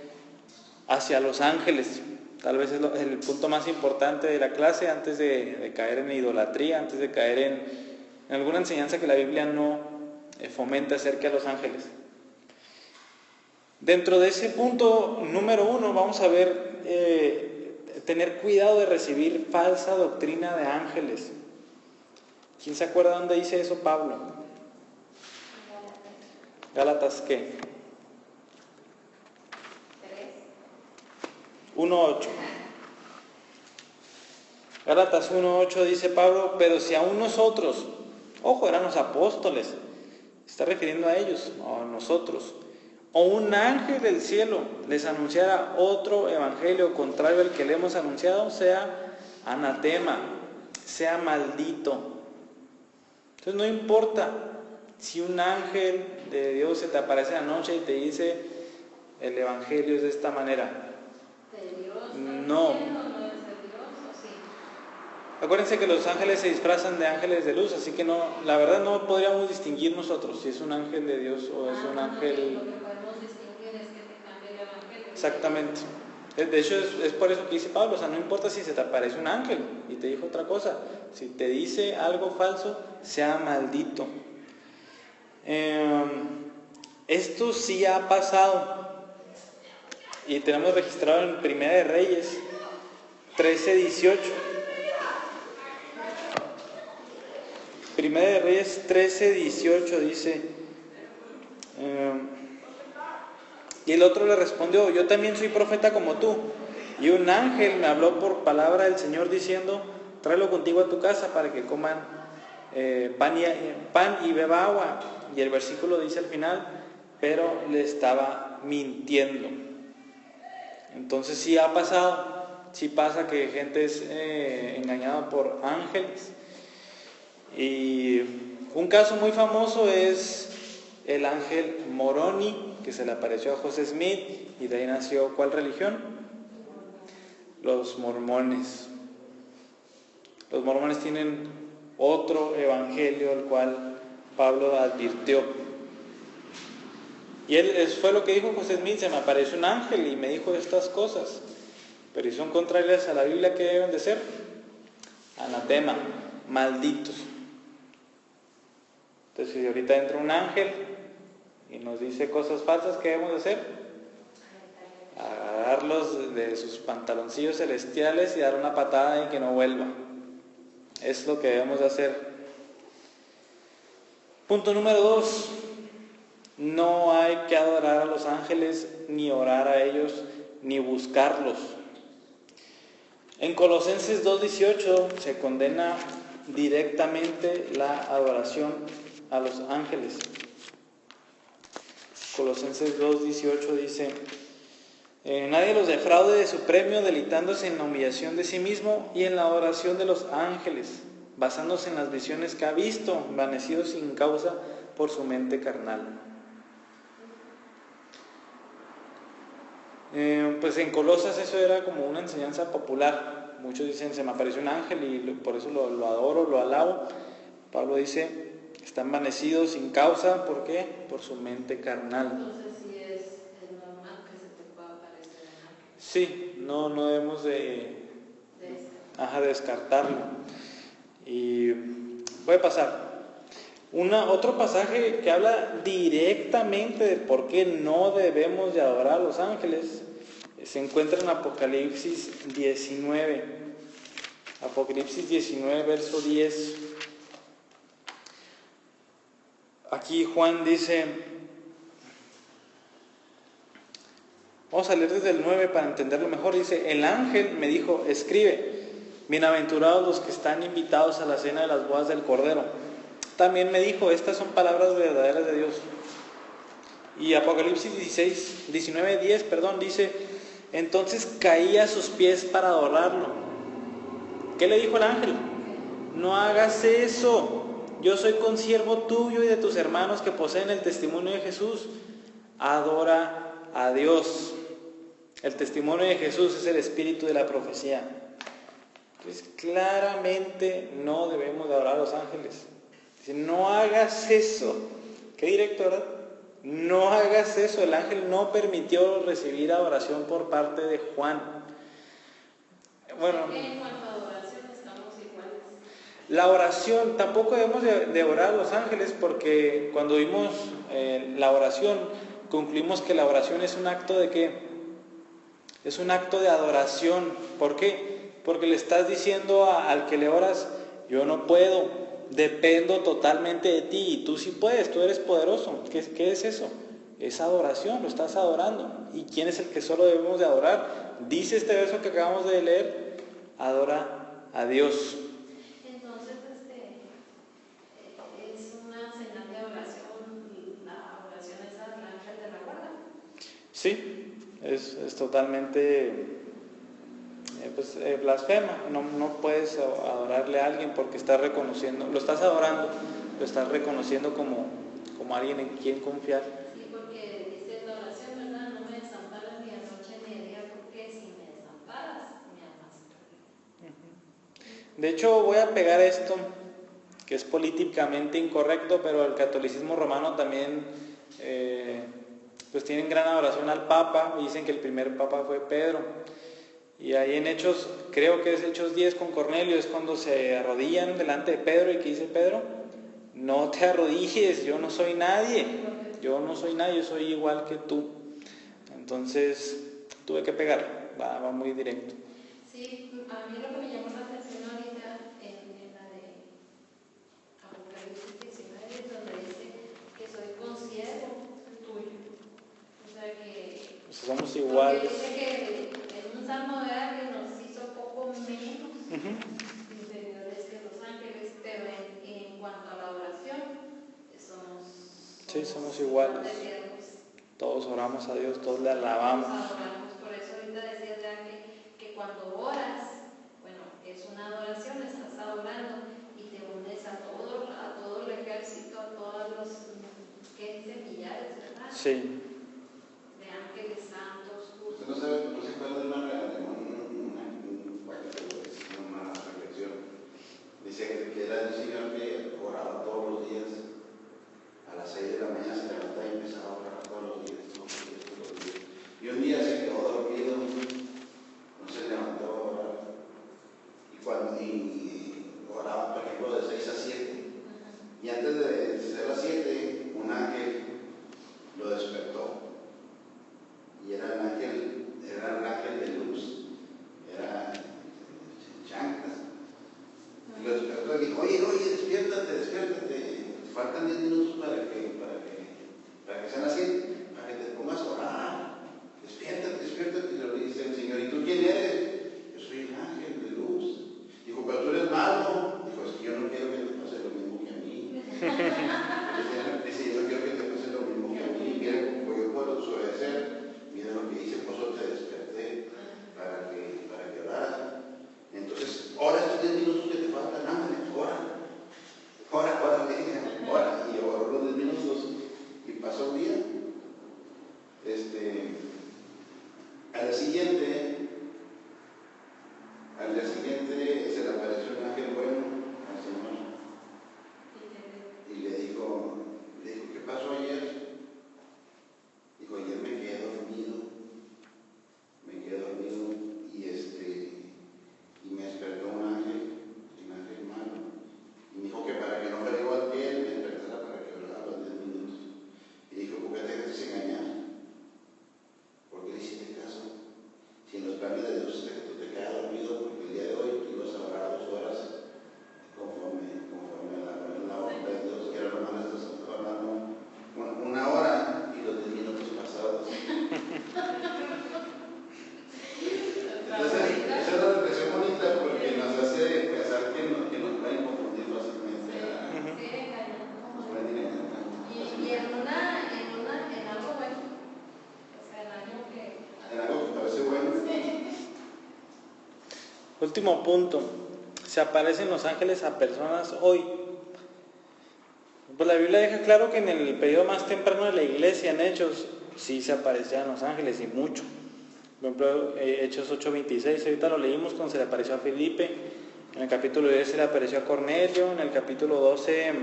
hacia los ángeles. Tal vez es el punto más importante de la clase, antes de caer en idolatría, antes de caer en alguna enseñanza que la Biblia no fomenta acerca de los ángeles. Dentro de ese punto número 1 vamos a ver tener cuidado de recibir falsa doctrina de ángeles. ¿Quién se acuerda dónde dice eso Pablo? Gálatas ¿qué? 1:8. Gálatas 1:8 dice Pablo: pero si aún nosotros, ojo, eran los apóstoles, se está refiriendo a ellos, no a nosotros, o un ángel del cielo les anunciara otro evangelio contrario al que le hemos anunciado, sea anatema, sea maldito. Entonces no importa si un ángel de Dios se te aparece en la noche y te dice: el evangelio es de esta manera. ¿De Dios No. también o no es de Dios o sí? Acuérdense que los ángeles se disfrazan de ángeles de luz, así que no, la verdad no podríamos distinguir nosotros si es un ángel de Dios o es un ángel. Lo que podemos distinguir es que te cambie el evangelio. Exactamente. De hecho es por eso que dice Pablo, o sea, no importa si se te aparece un ángel y te dijo otra cosa, si te dice algo falso, sea maldito. Esto sí ha pasado y tenemos registrado en Primera de Reyes 13:18. Primera de Reyes 13:18 dice, y el otro le respondió, yo también soy profeta como tú, y un ángel me habló por palabra del Señor diciendo, tráelo contigo a tu casa para que coman pan y beba agua. Y el versículo dice al final, pero le estaba mintiendo. Entonces sí ha pasado, sí pasa que gente es engañada por ángeles. Y un caso muy famoso es el ángel Moroni, que se le apareció a José Smith, y de ahí nació ¿cuál religión? Los mormones. Los mormones tienen otro evangelio, el cual Pablo advirtió. Y fue lo que dijo José Smith, se me apareció un ángel y me dijo estas cosas, pero si son contrarias a la Biblia, ¿qué deben de ser? Anatema, malditos. Entonces si ahorita entra un ángel y nos dice cosas falsas, ¿qué debemos de hacer? Agarrarlos de sus pantaloncillos celestiales y dar una patada y que no vuelva. Es lo que debemos de hacer. Punto número 2. No hay que adorar a los ángeles, ni orar a ellos, ni buscarlos. En Colosenses 2:18 se condena directamente la adoración a los ángeles. Colosenses 2:18 dice, nadie los defraude de su premio, deleitándose en la humillación de sí mismo y en la adoración de los ángeles, basándose en las visiones que ha visto, envanecidos sin causa por su mente carnal. Pues en Colosas eso era como una enseñanza popular. Muchos dicen, se me apareció un ángel y por eso lo adoro, lo alabo. Pablo dice, está envanecido sin causa, ¿por qué? Por su mente carnal. Entonces sí es normal que se te pueda aparecer un ángel. Sí, no debemos de descartarlo. Y voy a pasar. Otro pasaje que habla directamente de por qué no debemos de adorar a los ángeles se encuentra en Apocalipsis 19. Apocalipsis 19, verso 10. Aquí Juan dice, vamos a leer desde el 9 para entenderlo mejor. Dice, el ángel me dijo, escribe, bienaventurados los que están invitados a la cena de las bodas del Cordero. También me dijo, estas son palabras verdaderas de Dios. Y Apocalipsis 19:10 dice, entonces caí a sus pies para adorarlo. ¿Qué le dijo el ángel? No hagas eso, yo soy consiervo tuyo y de tus hermanos que poseen el testimonio de Jesús. Adora a Dios. El testimonio de Jesús es el espíritu de la profecía. Entonces claramente no debemos de adorar a los ángeles. Dice, no hagas eso. Qué directo, ¿verdad? No hagas eso. El ángel no permitió recibir adoración por parte de Juan. Bueno, en cuanto a adoración estamos iguales. la oración, tampoco debemos de orar a los ángeles, porque cuando vimos la oración, concluimos que la oración es un acto de ¿qué? Es un acto de adoración. ¿Por qué? Porque le estás diciendo al que le oras, yo no puedo, dependo totalmente de ti, y tú sí puedes, tú eres poderoso. ¿Qué es eso? Es adoración, lo estás adorando. ¿Y quién es el que solo debemos de adorar? Dice este verso que acabamos de leer, adora a Dios. Entonces, es una señal de adoración, la oración es al ángel de la guarda. Sí, es totalmente blasfema. No puedes adorarle a alguien porque estás reconociendo, lo estás adorando, lo estás reconociendo como alguien en quien confiar. Sí, porque dice la oración, ¿verdad? No me De hecho, voy a pegar esto, que es políticamente incorrecto, pero el catolicismo romano también, pues tienen gran adoración al Papa, y dicen que el primer Papa fue Pedro. Y ahí en Hechos, creo que es Hechos 10 con Cornelio, es cuando se arrodillan delante de Pedro y que dice Pedro, no te arrodilles, yo no soy nadie, yo soy igual que tú. Entonces tuve que pegar, va muy directo. Sí, a mí lo que me llamó la atención ahorita en la de Apocalipsis 19, donde dice que soy consiervo tuyo. O sea que... Pues somos iguales. Porque dice que en un salmo vea que nos hizo poco menos inferiores que los ángeles, pero en cuanto a la oración, somos iguales. Todos oramos a Dios, todos le alabamos. Por eso ahorita decías ya que cuando oras, bueno, es una adoración, estás adorando y te unes a todo el ejército, a todos los, ¿qué dicen? Millares, ¿verdad? Sí. De ángeles santos. Usted no sabe, no se acuerda de una reflexión. Dice que era el Señor que oraba todos los días. A las 6 de la mañana se levantaba y empezaba a orar todos los días. Y un día se quedó dormido, no se levantó a orar. Y oraba, por ejemplo, de 6 a 7. Y antes de ser las 7, un ángel lo despertó. Y era el ángel de luz, era chanclas. Y lo despertó y dijo, oye, despiértate, faltan 10 minutos para que sean las 7, para que te pongas a orar. Despiértate, y le dice el Señor, ¿y tú quién eres? Yo soy el ángel de luz. Dijo, pero tú eres malo. Dijo, es que yo no quiero que te pase lo mismo que a mí. Dice, yo no quiero que te pase lo mismo que a mí. Mira, como yo puedo desobedecer, mira lo que dice, por eso te desperté, para que oraras. Entonces, ora estos 10 minutos que te faltan, ándale, ora. Y oró los 10 minutos y pasó el día. Al día siguiente se le apareció un ángel bueno al Señor y le dijo, ¿qué pasó ayer? Dijo, ayer me quedé dormido y me despertó un ángel malo, y me dijo que para que no fuera igual que él, me despertara para que orara los 10 minutos. Y dijo, ¿por qué te dejaste engañar? ¿Por qué le hiciste caso? Si en los planes de Dios es que tú te quedas dormido, porque el día de hoy tú ibas a orar 2 horas conforme a la voluntad de Dios, que era lo más estás orando 1 hora y los 10 minutos pasados. Entonces, esa es una reflexión bonita porque nos hace pensar que nos pueden confundir fácilmente. Nos pueden engañar. Y en algo bueno, o sea, en algo que parece bueno. Último punto, se aparecen los ángeles a personas hoy. Pues la Biblia deja claro que en el periodo más temprano de la iglesia, en Hechos, sí se aparecían los ángeles y mucho. Por ejemplo, Hechos 8:26, ahorita lo leímos cuando se le apareció a Felipe, en el capítulo 10 se le apareció a Cornelio, en el capítulo 12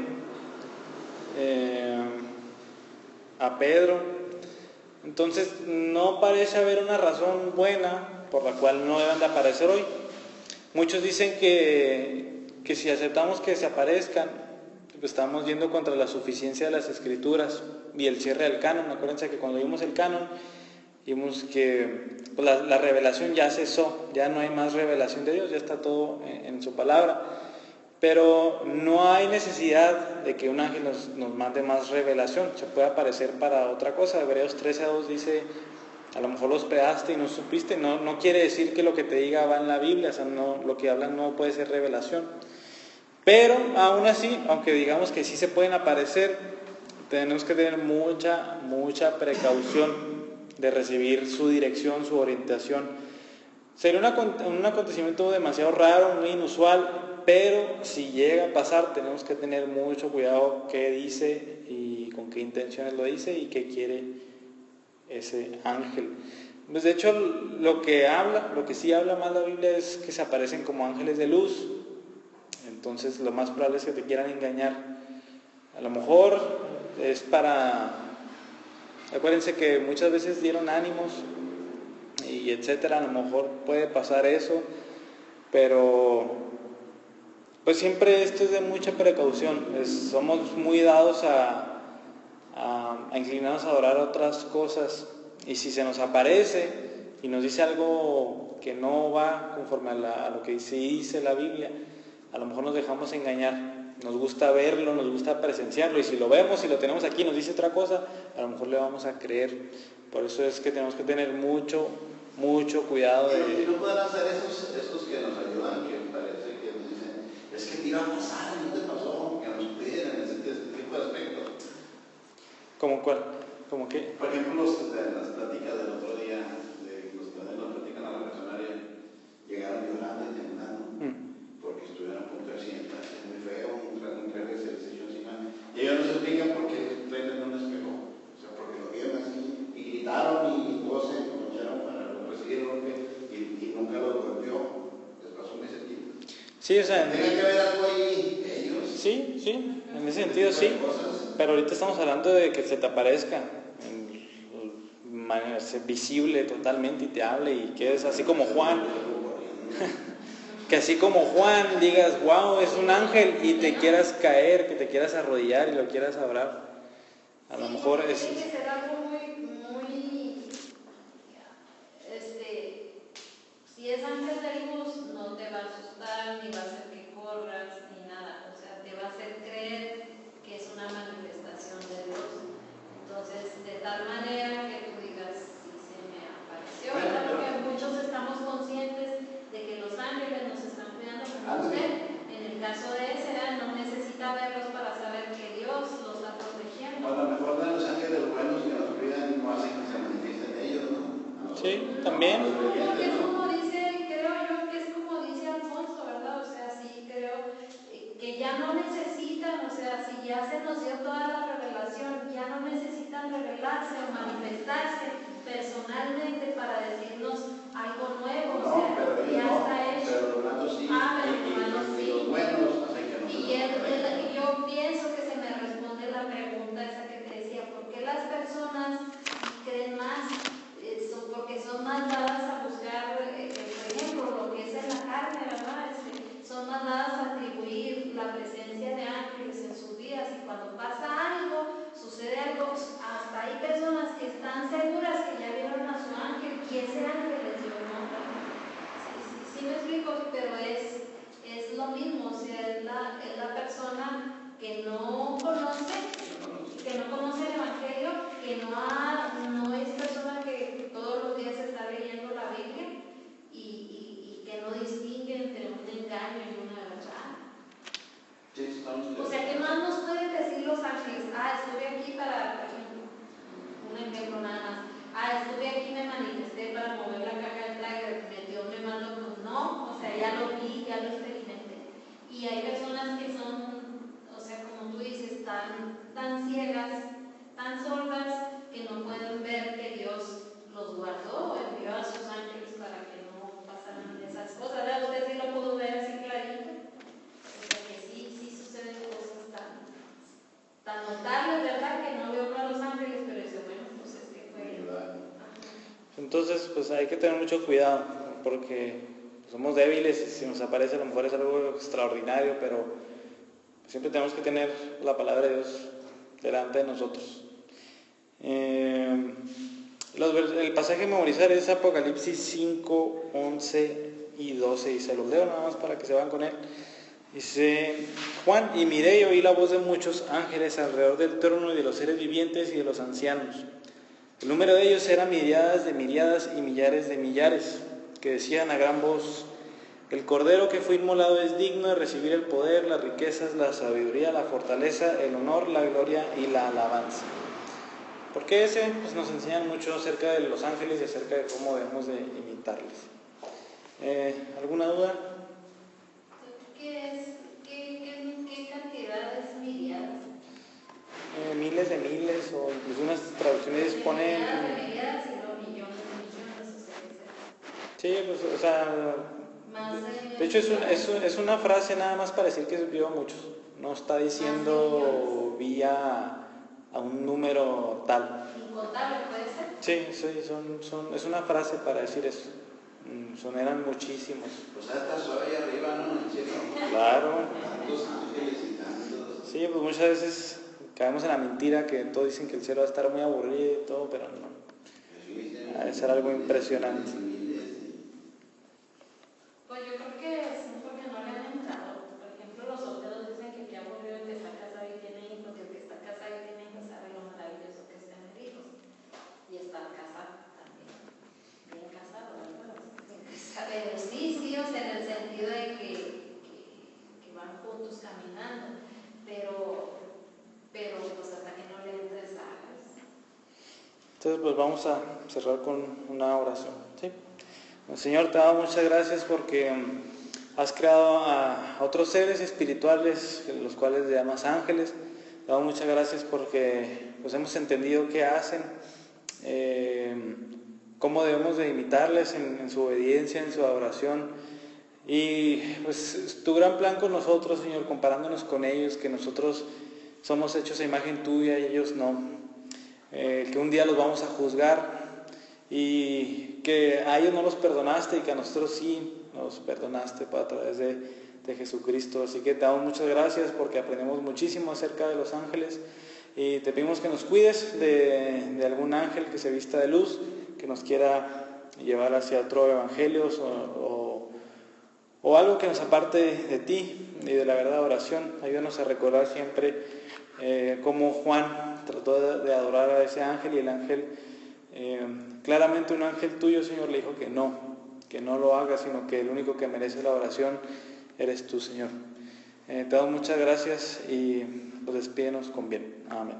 a Pedro. Entonces no parece haber una razón buena por la cual no deben de aparecer hoy. Muchos dicen que si aceptamos que se aparezcan, pues estamos yendo contra la suficiencia de las Escrituras y el cierre del canon. Acuérdense que cuando vimos el canon, vimos que pues, la revelación ya cesó, ya no hay más revelación de Dios, ya está todo en su palabra. Pero no hay necesidad de que un ángel nos mande más revelación, se puede aparecer para otra cosa. Hebreos 13:2 dice, a lo mejor lo hospedaste y no supiste, no quiere decir que lo que te diga va en la Biblia, o sea, lo que hablan no puede ser revelación. Pero aún así, aunque digamos que sí se pueden aparecer, tenemos que tener mucha precaución de recibir su dirección, su orientación. Sería un acontecimiento demasiado raro, muy inusual, pero si llega a pasar, tenemos que tener mucho cuidado qué dice y con qué intenciones lo dice y qué quiere ese ángel. Pues de hecho, lo que sí habla más la Biblia es que se aparecen como ángeles de luz, Entonces lo más probable es que te quieran engañar. A lo mejor es para... Acuérdense que muchas veces dieron ánimos y etcétera, a lo mejor puede pasar eso, pero pues siempre esto es de mucha precaución. Somos muy dados a inclinarnos a adorar otras cosas, y si se nos aparece y nos dice algo que no va conforme a lo que dice la Biblia, a lo mejor nos dejamos engañar. Nos gusta verlo, nos gusta presenciarlo, y si lo vemos y lo tenemos aquí y nos dice otra cosa, a lo mejor le vamos a creer. Por eso es que tenemos que tener mucho cuidado Y no pueden hacer esos que nos ayudan, que parece que nos dicen, es que te iba a pasar, no te pasó, que nos cuiden en ese tipo de aspectos. ¿Cómo cuál? ¿Cómo qué? Por ejemplo, las pláticas del otro día, los que nos platican a la personaria, llegaron llorando y temblando, porque estuvieron a punto de accidentarse, muy feo, un carro se les echó encima. Y ellos nos explican por qué traen un espejo. O sea, porque lo vieron así, y gritaron y todos se enconcharon para recibir el golpe, y nunca lo golpeó. Les pasó un mesecito. Sí, o sea... ¿Tienen que ver algo ahí ellos? Sí, en ese sentido sí. Pero ahorita estamos hablando de que se te aparezca en manera visible totalmente y te hable y quedes así como Juan. Que así como Juan digas, wow, es un ángel, y te quieras caer, que te quieras arrodillar y lo quieras abrazar. A lo mejor es... Tiene que ser algo muy, si es ángel de luz, no te va a asustar, ni va a hacer que corras, ni nada. O sea, te va a hacer creer que es una manifestación de Dios. Entonces, de tal manera que tú digas, sí se me apareció, ¿verdad? Porque muchos estamos conscientes de que los ángeles nos están cuidando, como usted. En el caso de ese, no necesita verlos para saber que Dios los está protegiendo. A lo mejor de los ángeles buenos que nos cuidan no hacen que se manifiesten ellos, ¿no? Sí, también. Porque es como dice, creo yo que es como dice Alfonso, ¿verdad? O sea, sí creo que ya no necesitan, o sea, si ya se nos dio toda la revelación, ya no necesitan revelarse o manifestarse personalmente para decirnos algo nuevo, o sea, pero ya no, está hecho. pero los malos sí, Pero y los malos los sí. buenos hacen que no se Y yo pienso que se me responde la pregunta esa que te decía, ¿por qué las personas creen más? Porque son más dadas a buscar, por ejemplo, lo que es en la carne, ¿verdad? Son más dadas a atribuir la presencia de ángeles en sus vidas, y cuando pasa algo, sucede algo, hasta hay personas que están seguras que ya vieron a su ángel y ese ángel les dio nota. Sí me explico, pero es lo mismo, o sea, es la persona que no conoce el Evangelio, que no es persona que todos los días está leyendo la Biblia y que no distingue entre un engaño y una verdad. Sí, O sea, ¿qué más nos pueden decir los ángeles? Estuve aquí para, por ejemplo, un ejemplo nada más. Estuve aquí, me manifesté para mover la caja del trailer, Dios me mandó, pues no, o sea, ya lo vi, ya lo experimenté. Y hay personas que son, o sea, como tú dices, tan ciegas, tan sordas, que no pueden ver que Dios los guardó o envió a sus ángeles para que no pasaran esas cosas. Usted sí lo pudo ver así clarito. O sea, que sí suceden cosas tan notables, ¿verdad? Que no veo a los ángeles, pero dice, bueno, pues es que fue... Entonces, pues hay que tener mucho cuidado, porque somos débiles, y si nos aparece a lo mejor es algo extraordinario, pero siempre tenemos que tener la palabra de Dios delante de nosotros. El pasaje a memorizar es Apocalipsis 5, 11 y 12, y se los leo nada más para que se van con él. Dice Juan, y miré y oí la voz de muchos ángeles alrededor del trono, y de los seres vivientes y de los ancianos. El número de ellos era miríadas de miríadas y millares de millares, que decían a gran voz: el Cordero que fue inmolado es digno de recibir el poder, las riquezas, la sabiduría, la fortaleza, el honor, la gloria y la alabanza. Porque pues nos enseñan mucho acerca de los ángeles y acerca de cómo debemos de imitarles. ¿Alguna duda? ¿Qué cantidad es miríadas? Miles de miles, o incluso unas traducciones ponen... Miríadas y luego millones de millones, o sea, Sí, pues, o sea... más de hecho es una frase nada más para decir que vio a muchos. No está diciendo vi a un número tal. Incontable puede ser. Sí, es una frase para decir eso. Eran muchísimos. Pues hasta soy arriba, ¿no? En el cielo. Claro. Tantos ángeles y tantos. Sí, pues muchas veces caemos en la mentira que todos dicen que el cielo va a estar muy aburrido y todo, pero no. Va a ser algo impresionante. Pues yo creo que es porque no le han entrado. Por ejemplo, los solteros dicen que qué aburrido el que está casado y tiene hijos, que el que está casado y tiene hijos sabe lo maravilloso que es tener hijos. Y estar casado también. Bien casado, ¿verdad? Pero sí, o sea, en el sentido de que van juntos caminando. Pero pues hasta que no le entres a... Entonces, pues vamos a cerrar con una oración. ¿Sí? Señor, te damos muchas gracias porque has creado a otros seres espirituales, los cuales le llamas ángeles. Te damos muchas gracias porque pues, hemos entendido qué hacen, cómo debemos de imitarles en su obediencia, en su adoración. Y pues tu gran plan con nosotros, Señor, comparándonos con ellos, que nosotros somos hechos a imagen tuya y ellos no. Que un día los vamos a juzgar y que a ellos no los perdonaste y que a nosotros sí nos perdonaste a través de Jesucristo. Así que te damos muchas gracias porque aprendemos muchísimo acerca de los ángeles y te pedimos que nos cuides de algún ángel que se vista de luz, que nos quiera llevar hacia otro evangelio o algo que nos aparte de ti y de la verdad oración. Ayúdanos a recordar siempre cómo Juan trató de adorar a ese ángel y el ángel, claramente un ángel tuyo, Señor, le dijo que no lo haga, sino que el único que merece la oración eres tú, Señor. Te doy muchas gracias y pues despídenos con bien. Amén.